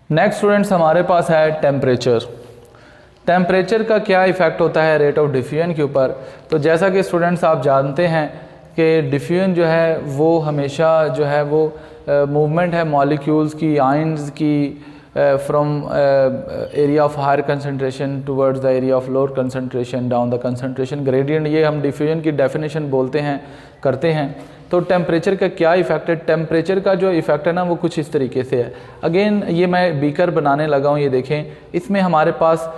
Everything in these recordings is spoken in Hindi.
नेक्स्ट स्टूडेंट्स हमारे पास है टेम्परेचर। टेम्परेचर का क्या इफ़ेक्ट होता है रेट ऑफ डिफ्यूजन के ऊपर। तो जैसा कि स्टूडेंट्स आप जानते हैं कि डिफ्यूजन जो है वो हमेशा जो है वो मूवमेंट है मॉलिक्यूल्स की, आयंस की, from area of higher concentration towards the area of lower concentration down the concentration gradient. ये हम डिफ्यूजन की डेफिनेशन बोलते हैं, करते हैं। तो टेम्परेचर का क्या इफ़ेक्ट है। टेम्परेचर का जो इफ़ेक्ट है ना वो कुछ इस तरीके से है। अगेन ये मैं बीकर बनाने लगा हूँ, ये देखें इसमें हमारे पास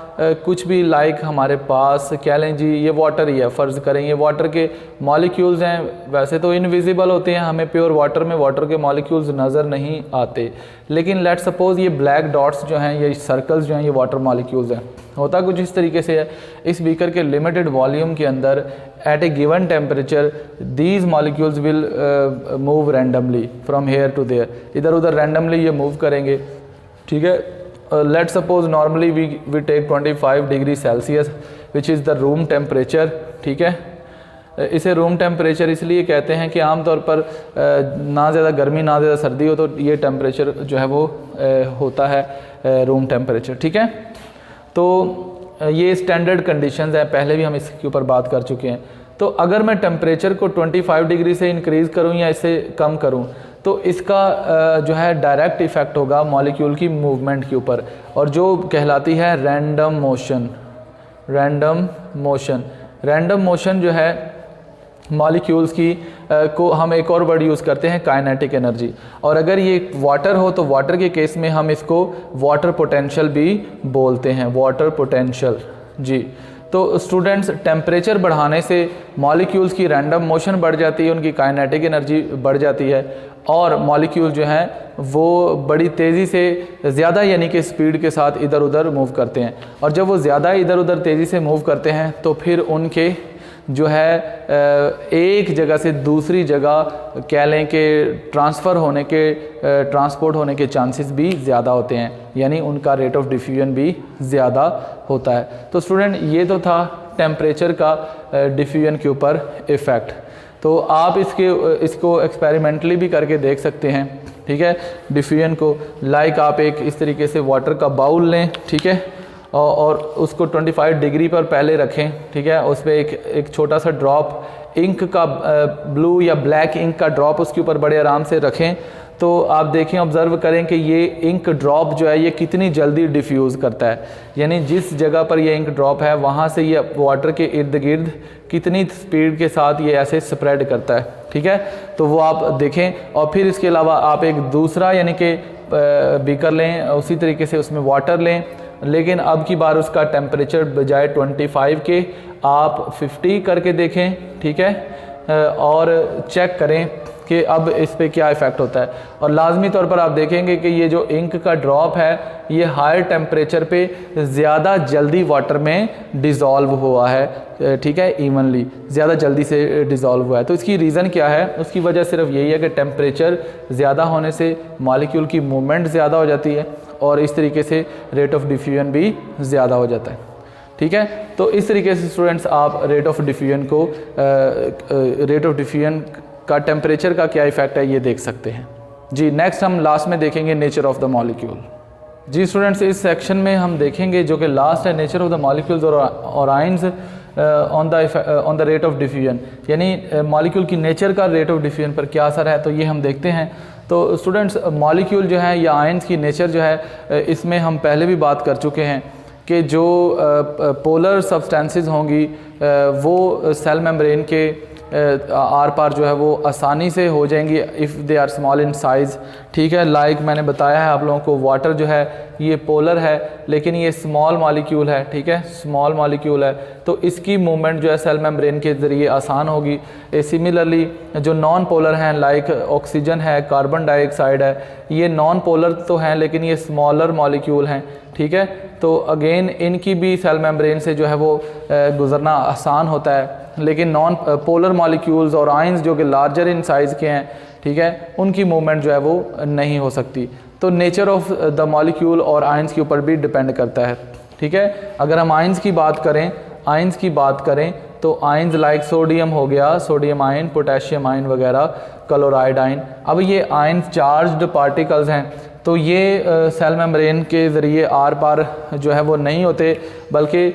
कुछ भी लाइक हमारे पास क्या लें जी, ये वाटर ही है, फ़र्ज़ करें ये वाटर के मॉलिक्यूल्स हैं। वैसे तो इनविजिबल होते हैं, हमें प्योर वाटर में वाटर के मॉलिक्यूल्स नज़र नहीं आते, लेकिन लेट सपोज़ ये ब्लैक डॉट्स जो हैं, ये सर्कल्स जो हैं, ये वाटर मॉलिक्यूल्स हैं। होता कुछ इस तरीके से है, इस बीकर के लिमिटेड वॉल्यूम के अंदर at a given temperature these molecules will move randomly from here to there, इधर उधर रैंडमली ये मूव करेंगे। ठीक है, let suppose normally we take 25 degree Celsius which is the room temperature. ठीक है, इसे रूम टेम्परेचर इसलिए कहते हैं कि आमतौर पर ना ज़्यादा गर्मी ना ज़्यादा सर्दी हो तो ये टेम्परेचर जो है वो होता है रूम टेम्परेचर। ठीक है, तो ये स्टैंडर्ड कंडीशंस हैं, पहले भी हम इसके ऊपर बात कर चुके हैं। तो अगर मैं टेम्परेचर को 25 डिग्री से इंक्रीज़ करूं या इससे कम करूं तो इसका जो है डायरेक्ट इफ़ेक्ट होगा मॉलिक्यूल की मूवमेंट के ऊपर, और जो कहलाती है random motion. Random motion, random motion जो है मॉलिक्यूल्स की को हम एक और वर्ड यूज़ करते हैं काइनेटिक एनर्जी। और अगर ये वाटर हो तो वाटर के केस में हम इसको वाटर पोटेंशियल भी बोलते हैं, वाटर पोटेंशियल जी। तो स्टूडेंट्स टेम्परेचर बढ़ाने से मॉलिक्यूल्स की रैंडम मोशन बढ़ जाती है, उनकी काइनेटिक एनर्जी बढ़ जाती है, और मॉलिक्यूल जो हैं वो बड़ी तेज़ी से ज़्यादा यानी कि स्पीड के साथ इधर उधर मूव करते हैं। और जब वो ज़्यादा इधर उधर तेज़ी से मूव करते हैं तो फिर उनके जो है एक जगह से दूसरी जगह कह लें कि ट्रांसफ़र होने के, ट्रांसपोर्ट होने के चांसेस भी ज़्यादा होते हैं, यानी उनका रेट ऑफ डिफ्यूजन भी ज़्यादा होता है। तो स्टूडेंट ये तो था टेम्परेचर का डिफ्यूजन के ऊपर इफ़ेक्ट। तो आप इसको एक्सपेरिमेंटली भी करके देख सकते हैं। ठीक है, डिफ्यूजन को लाइक आप एक इस तरीके से वाटर का बाउल लें, ठीक है, और उसको 25 डिग्री पर पहले रखें। ठीक है, उस पर एक छोटा सा ड्रॉप इंक का, ब्लू या ब्लैक इंक का ड्रॉप उसके ऊपर बड़े आराम से रखें। तो आप देखें, ऑब्ज़र्व करें कि ये इंक ड्रॉप जो है ये कितनी जल्दी डिफ्यूज़ करता है, यानी जिस जगह पर ये इंक ड्रॉप है वहाँ से ये वाटर के इर्द गिर्द कितनी स्पीड के साथ ये ऐसे स्प्रेड करता है। ठीक है, तो वो आप देखें। और फिर इसके अलावा आप एक दूसरा यानी कि बीकर लें, उसी तरीके से उसमें वाटर लें, लेकिन अब की बार उसका टेम्परेचर बजाय 25 के आप 50 करके देखें। ठीक है, और चेक करें कि अब इस पे क्या इफ़ेक्ट होता है। और लाजमी तौर पर आप देखेंगे कि ये जो इंक का ड्रॉप है ये हायर टेम्परेचर पे ज़्यादा जल्दी वाटर में डिज़ोल्व हुआ है। ठीक है, इवनली ज़्यादा जल्दी से डिज़ोल्व हुआ है। तो इसकी रीज़न क्या है, उसकी वजह सिर्फ यही है कि टेम्परेचर ज़्यादा होने से मॉलिक्यूल की मूवमेंट ज़्यादा हो जाती है और इस तरीके से रेट ऑफ डिफ्यूजन भी ज़्यादा हो जाता है। ठीक है, तो इस तरीके से स्टूडेंट्स आप रेट ऑफ डिफ्यूजन को रेट ऑफ डिफ्यूजन का टेम्परेचर का क्या इफ़ेक्ट है ये देख सकते हैं जी। नेक्स्ट हम लास्ट में देखेंगे नेचर ऑफ द मॉलिक्यूल। जी स्टूडेंट्स, इस सेक्शन में हम देखेंगे जो कि लास्ट है, नेचर ऑफ द मॉलिक्यूल्स और ions on the rate of diffusion, यानी मॉलिक्यूल की नेचर का रेट ऑफ डिफ्यूजन पर क्या असर है, तो ये हम देखते हैं। तो स्टूडेंट्स, मॉलिक्यूल जो है या आयंस की नेचर जो है इसमें हम पहले भी बात कर चुके हैं कि जो पोलर सब्सटेंसेस होंगी वो सेल मेम्ब्रेन के आर पार जो है वो आसानी से हो जाएंगी if they are small in size. ठीक है, लाइक मैंने बताया है आप लोगों को, वाटर जो है ये पोलर है लेकिन ये स्मॉल मॉलिक्यूल है। ठीक है, स्मॉल मॉलिक्यूल है तो इसकी मूवमेंट जो है सेल मेम्ब्रेन के ज़रिए आसान होगी। सिमिलरली जो नॉन पोलर हैं लाइक ऑक्सीजन है, कार्बन डाइऑक्साइड है, ये नॉन पोलर तो हैं लेकिन ये स्मॉलर मॉलिक्यूल हैं। ठीक है, तो अगेन इनकी भी सेल मेम्ब्रेन से जो है वो गुज़रना आसान होता है, लेकिन नॉन पोलर मॉलिक्यूल्स और आयंस जो कि लार्जर इन साइज़ के हैं, ठीक है, उनकी मूवमेंट जो है वो नहीं हो सकती। तो नेचर ऑफ द मॉलिक्यूल और आयंस के ऊपर भी डिपेंड करता है। ठीक है, अगर हम आयंस की बात करें तो आयंस लाइक सोडियम हो गया, सोडियम आयन, पोटेशियम आयन वगैरह, क्लोराइड आयन। अब ये आयन चार्ज्ड पार्टिकल्स हैं तो ये सेल मेम्ब्रेन के ज़रिए आर पार जो है वो नहीं होते, बल्कि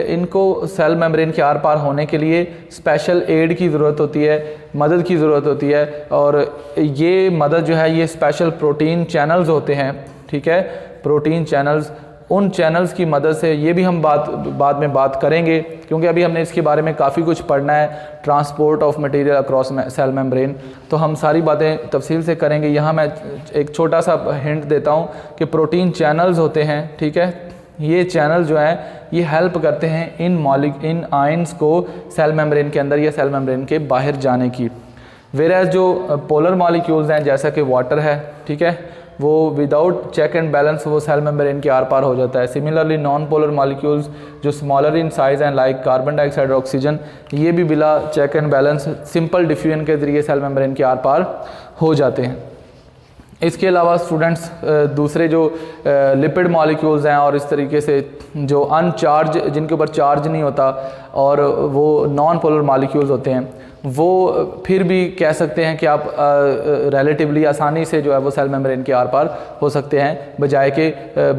इनको सेल मेम्ब्रेन के आर पार होने के लिए स्पेशल एड की ज़रूरत होती है, मदद की ज़रूरत होती है। और ये मदद जो है ये स्पेशल प्रोटीन चैनल्स होते हैं, ठीक है, प्रोटीन चैनल्स, उन चैनल्स की मदद से, ये भी हम बाद में बात करेंगे क्योंकि अभी हमने इसके बारे में काफ़ी कुछ पढ़ना है, transport of material across cell membrane, तो हम सारी बातें तफसील से करेंगे। यहाँ मैं एक छोटा सा हिंट देता हूँ कि प्रोटीन चैनल्स होते हैं, ठीक है, ये चैनल जो है ये हेल्प करते हैं इन आयंस को सेल मेम्ब्रेन के अंदर या सेल मेम्ब्रेन के बाहर जाने की। वेराज जो पोलर मॉलिक्यूल्स हैं जैसा कि वाटर है, ठीक है, वो विदाउट चेक एंड बैलेंस वो सेल मेम्ब्रेन के आर पार हो जाता है। सिमिलरली नॉन पोलर मॉलिक्यूल्स जो smaller in size and like carbon dioxide और ऑक्सीजन, ये भी बिला check and balance simple diffusion के ज़रिए सेल मेम्ब्रेन के आर पार हो जाते हैं। इसके अलावा स्टूडेंट्स दूसरे जो लिपिड मॉलिक्यूल्स हैं और इस तरीके से जो अनचार्ज, जिनके ऊपर चार्ज नहीं होता और वो नॉन पोलर मॉलिक्यूल्स होते हैं, वो फिर भी कह सकते हैं कि आप रिलेटिवली आसानी से जो है वो सेल मेम्ब्रेन के आर पार हो सकते हैं बजाय के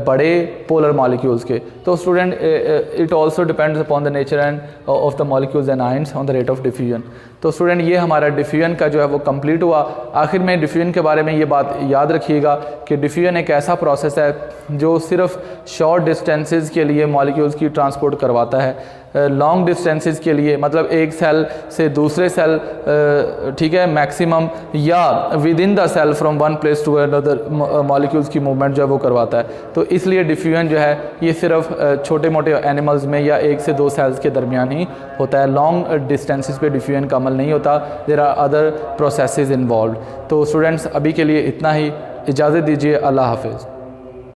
बड़े पोलर मॉलिक्यूल्स के। तो student it also depends upon the nature end of the molecules and ions on the rate of diffusion. तो स्टूडेंट ये हमारा डिफ्यूजन का जो है वो कंप्लीट हुआ। आखिर में डिफ्यूजन के बारे में ये बात याद रखिएगा कि डिफ्यूजन एक ऐसा प्रोसेस है जो सिर्फ शॉर्ट डिस्टेंसेस के लिए मॉलिक्यूल्स की ट्रांसपोर्ट करवाता है। लॉन्ग डिस्टेंसेस के लिए मतलब एक सेल से दूसरे सेल, ठीक है, मैक्सिमम या within the cell from one place to another molecules की मूवमेंट जो है वो करवाता है। तो इसलिए डिफ्यूजन जो है ये सिर्फ छोटे मोटे एनिमल्स में या एक से दो सेल्स के दरमियान ही होता है। लॉन्ग डिस्टेंसेस पे डिफ्यूजन का अमल नहीं होता, there are other processes involve. तो स्टूडेंट्स अभी के लिए इतना ही, इजाज़त दीजिए, अल्लाह हाफिज़।